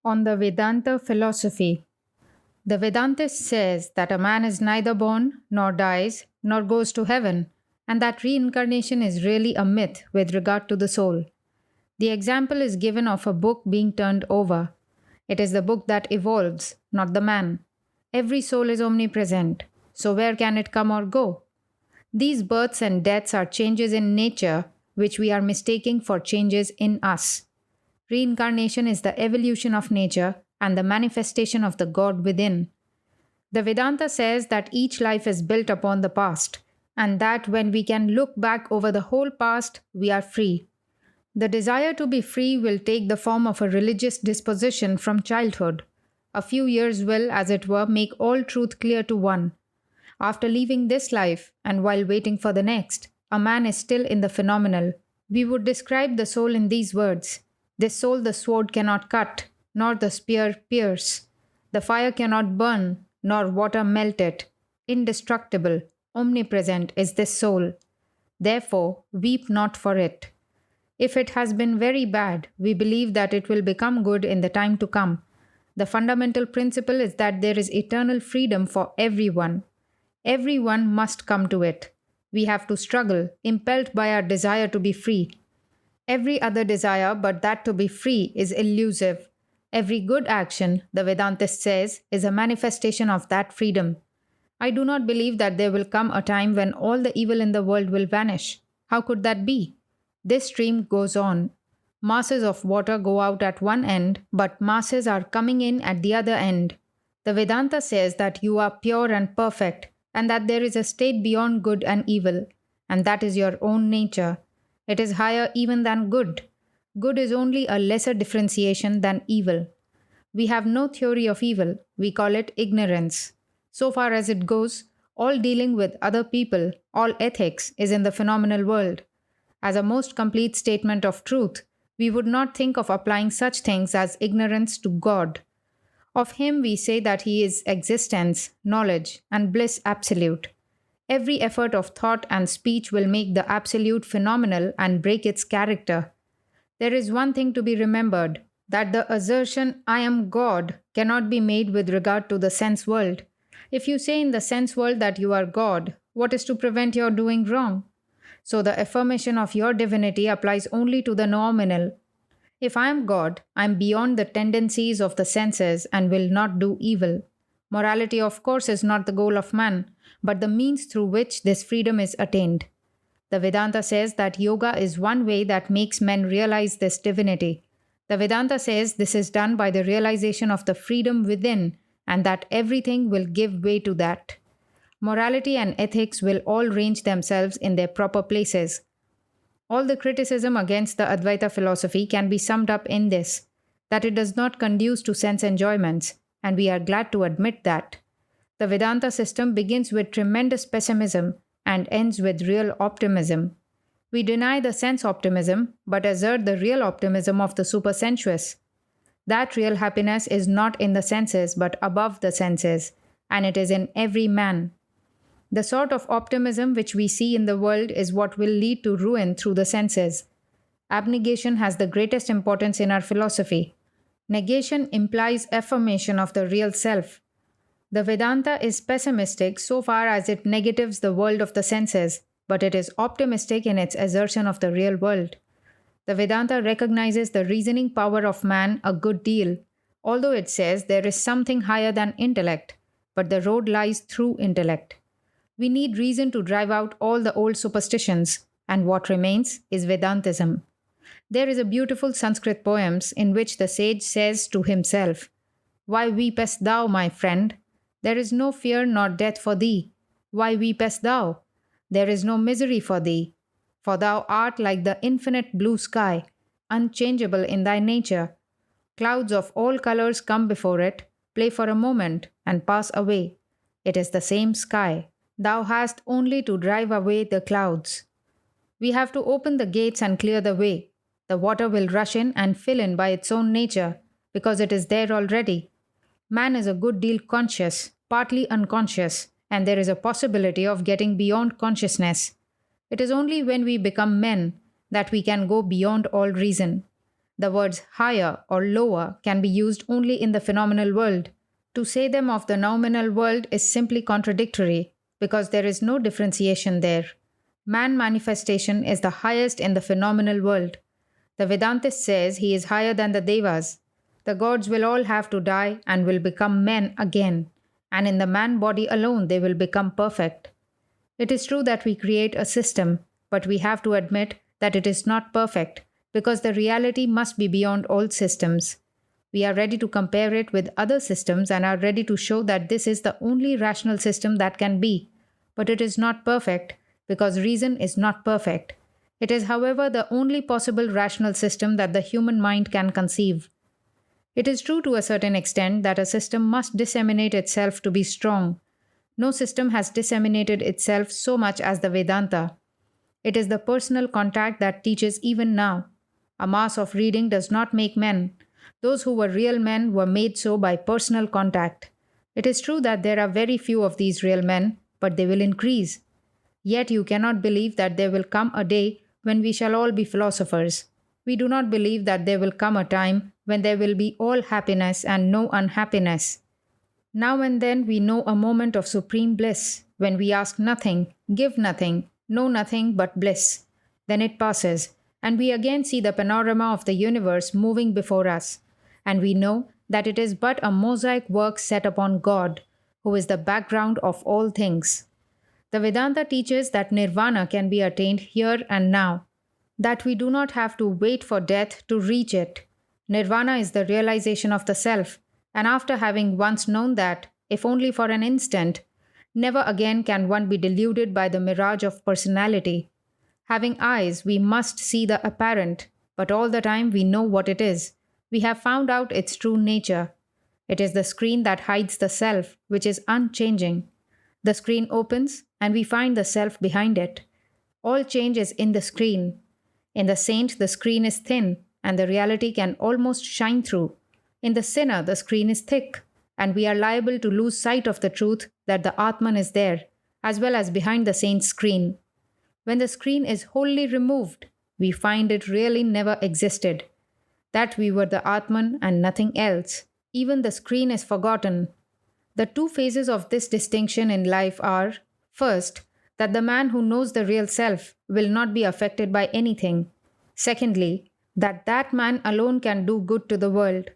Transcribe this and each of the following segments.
On the Vedanta philosophy. The Vedantist says that a man is neither born, nor dies, nor goes to heaven, and that reincarnation is really a myth with regard to the soul. The example is given of a book being turned over. It is the book that evolves, not the man. Every soul is omnipresent, so where can it come or go? These births and deaths are changes in nature which we are mistaking for changes in us. Reincarnation is the evolution of nature and the manifestation of the God within. The Vedanta says that each life is built upon the past, and that when we can look back over the whole past, we are free. The desire to be free will take the form of a religious disposition from childhood. A few years will, as it were, make all truth clear to one. After leaving this life, and while waiting for the next, a man is still in the phenomenal. We would describe the soul in these words. This soul the sword cannot cut, nor the spear pierce. The fire cannot burn, nor water melt it. Indestructible, omnipresent is this soul. Therefore, weep not for it. If it has been very bad, we believe that it will become good in the time to come. The fundamental principle is that there is eternal freedom for everyone. Everyone must come to it. We have to struggle, impelled by our desire to be free. Every other desire but that to be free is elusive. Every good action, the Vedantist says, is a manifestation of that freedom. I do not believe that there will come a time when all the evil in the world will vanish. How could that be? This stream goes on. Masses of water go out at one end, but masses are coming in at the other end. The Vedanta says that you are pure and perfect, and that there is a state beyond good and evil, and that is your own nature. It is higher even than good. Good is only a lesser differentiation than evil. We have no theory of evil, we call it ignorance. So far as it goes, all dealing with other people, all ethics is in the phenomenal world. As a most complete statement of truth, we would not think of applying such things as ignorance to God. Of Him we say that He is existence, knowledge, and bliss absolute. Every effort of thought and speech will make the absolute phenomenal and break its character. There is one thing to be remembered, that the assertion, I am God, cannot be made with regard to the sense world. If you say in the sense world that you are God, what is to prevent your doing wrong? So the affirmation of your divinity applies only to the nominal. If I am God, I am beyond the tendencies of the senses and will not do evil. Morality, of course, is not the goal of man, but the means through which this freedom is attained. The Vedanta says that yoga is one way that makes men realize this divinity. The Vedanta says this is done by the realization of the freedom within, and that everything will give way to that. Morality and ethics will all range themselves in their proper places. All the criticism against the Advaita philosophy can be summed up in this, that it does not conduce to sense enjoyments, and we are glad to admit that. The Vedanta system begins with tremendous pessimism and ends with real optimism. We deny the sense optimism, but assert the real optimism of the supersensuous. That real happiness is not in the senses but above the senses, and it is in every man. The sort of optimism which we see in the world is what will lead to ruin through the senses. Abnegation has the greatest importance in our philosophy. Negation implies affirmation of the real self. The Vedanta is pessimistic so far as it negatives the world of the senses, but it is optimistic in its assertion of the real world. The Vedanta recognizes the reasoning power of man a good deal, although it says there is something higher than intellect, but the road lies through intellect. We need reason to drive out all the old superstitions, and what remains is Vedantism. There is a beautiful Sanskrit poem in which the sage says to himself, Why weepest thou, my friend? There is no fear nor death for thee. Why weepest thou? There is no misery for thee. For thou art like the infinite blue sky, unchangeable in thy nature. Clouds of all colors come before it, play for a moment, and pass away. It is the same sky. Thou hast only to drive away the clouds. We have to open the gates and clear the way. The water will rush in and fill in by its own nature, because it is there already. Man is a good deal conscious, partly unconscious, and there is a possibility of getting beyond consciousness. It is only when we become men that we can go beyond all reason. The words higher or lower can be used only in the phenomenal world. To say them of the nominal world is simply contradictory because there is no differentiation there. Man manifestation is the highest in the phenomenal world. The Vedantist says he is higher than the Devas. The gods will all have to die and will become men again, and in the man body alone they will become perfect. It is true that we create a system, but we have to admit that it is not perfect because the reality must be beyond all systems. We are ready to compare it with other systems and are ready to show that this is the only rational system that can be, but it is not perfect because reason is not perfect. It is, however, the only possible rational system that the human mind can conceive. It is true to a certain extent that a system must disseminate itself to be strong. No system has disseminated itself so much as the Vedanta. It is the personal contact that teaches even now. A mass of reading does not make men. Those who were real men were made so by personal contact. It is true that there are very few of these real men, but they will increase. Yet you cannot believe that there will come a day when we shall all be philosophers. We do not believe that there will come a time when there will be all happiness and no unhappiness. Now and then we know a moment of supreme bliss, when we ask nothing, give nothing, know nothing but bliss. Then it passes, and we again see the panorama of the universe moving before us, and we know that it is but a mosaic work set upon God, who is the background of all things. The Vedanta teaches that nirvana can be attained here and now, that we do not have to wait for death to reach it. Nirvana is the realization of the self, and after having once known that, if only for an instant, never again can one be deluded by the mirage of personality. Having eyes, we must see the apparent, but all the time we know what it is. We have found out its true nature. It is the screen that hides the self, which is unchanging. The screen opens, and we find the self behind it. All change is in the screen. In the saint, the screen is thin, and the reality can almost shine through. In the sinner, the screen is thick, and we are liable to lose sight of the truth that the Atman is there, as well as behind the saint's screen. When the screen is wholly removed, we find it really never existed, that we were the Atman and nothing else. Even the screen is forgotten. The two phases of this distinction in life are, first, that the man who knows the real self will not be affected by anything. Secondly, that man alone can do good to the world.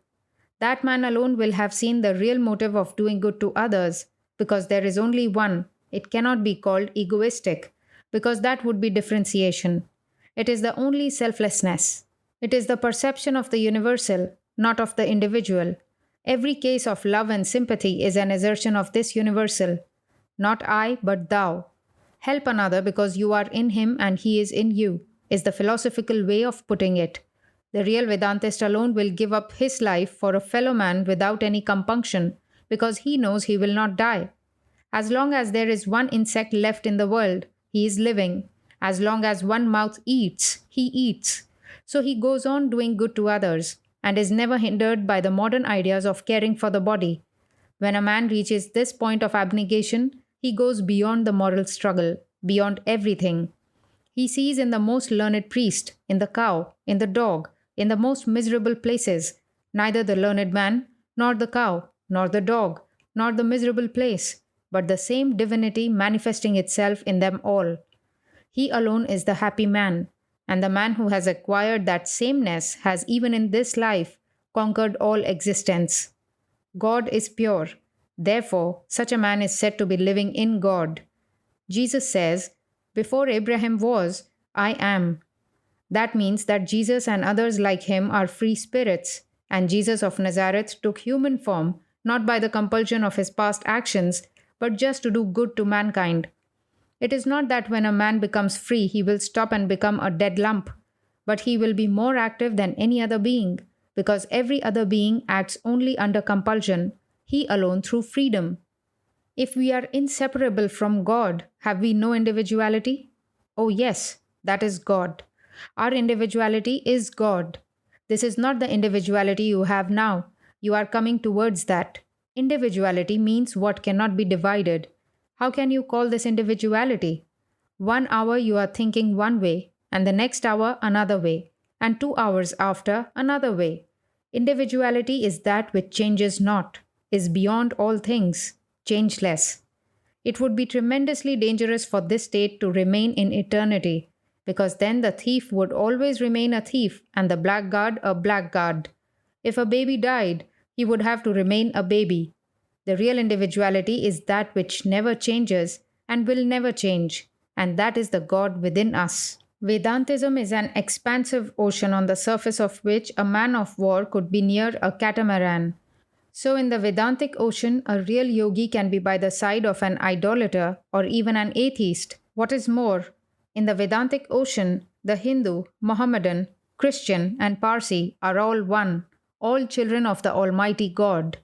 That man alone will have seen the real motive of doing good to others, because there is only one. It cannot be called egoistic, because that would be differentiation. It is the only selflessness. It is the perception of the universal, not of the individual. Every case of love and sympathy is an assertion of this universal. Not I, but thou. Help another because you are in him and he is in you, is the philosophical way of putting it. The real Vedantist alone will give up his life for a fellow man without any compunction, because he knows he will not die. As long as there is one insect left in the world, he is living. As long as one mouth eats, he eats. So he goes on doing good to others, and is never hindered by the modern ideas of caring for the body. When a man reaches this point of abnegation, he goes beyond the moral struggle, beyond everything. He sees in the most learned priest, in the cow, in the dog, in the most miserable places, neither the learned man, nor the cow, nor the dog, nor the miserable place, but the same divinity manifesting itself in them all. He alone is the happy man, and the man who has acquired that sameness has even in this life conquered all existence. God is pure. Therefore, such a man is said to be living in God. Jesus says, "Before Abraham was, I am." That means that Jesus and others like him are free spirits, and Jesus of Nazareth took human form not by the compulsion of his past actions, but just to do good to mankind. It is not that when a man becomes free, he will stop and become a dead lump, but he will be more active than any other being, because every other being acts only under compulsion, he alone through freedom. If we are inseparable from God, have we no individuality? Oh yes, that is God. Our individuality is God. This is not the individuality you have now. You are coming towards that. Individuality means what cannot be divided. How can you call this individuality? 1 hour you are thinking one way, and the next hour another way. and 2 hours after another way. Individuality is that which changes not, is beyond all things, changeless. It would be tremendously dangerous for this state to remain in eternity, because then the thief would always remain a thief and the blackguard a blackguard. If a baby died, he would have to remain a baby. The real individuality is that which never changes and will never change, and that is the God within us. Vedantism is an expansive ocean on the surface of which a man of war could be near a catamaran. So, in the Vedantic ocean, a real yogi can be by the side of an idolater or even an atheist. What is more, in the Vedantic ocean, the Hindu, Mohammedan, Christian, and Parsi are all one, all children of the Almighty God.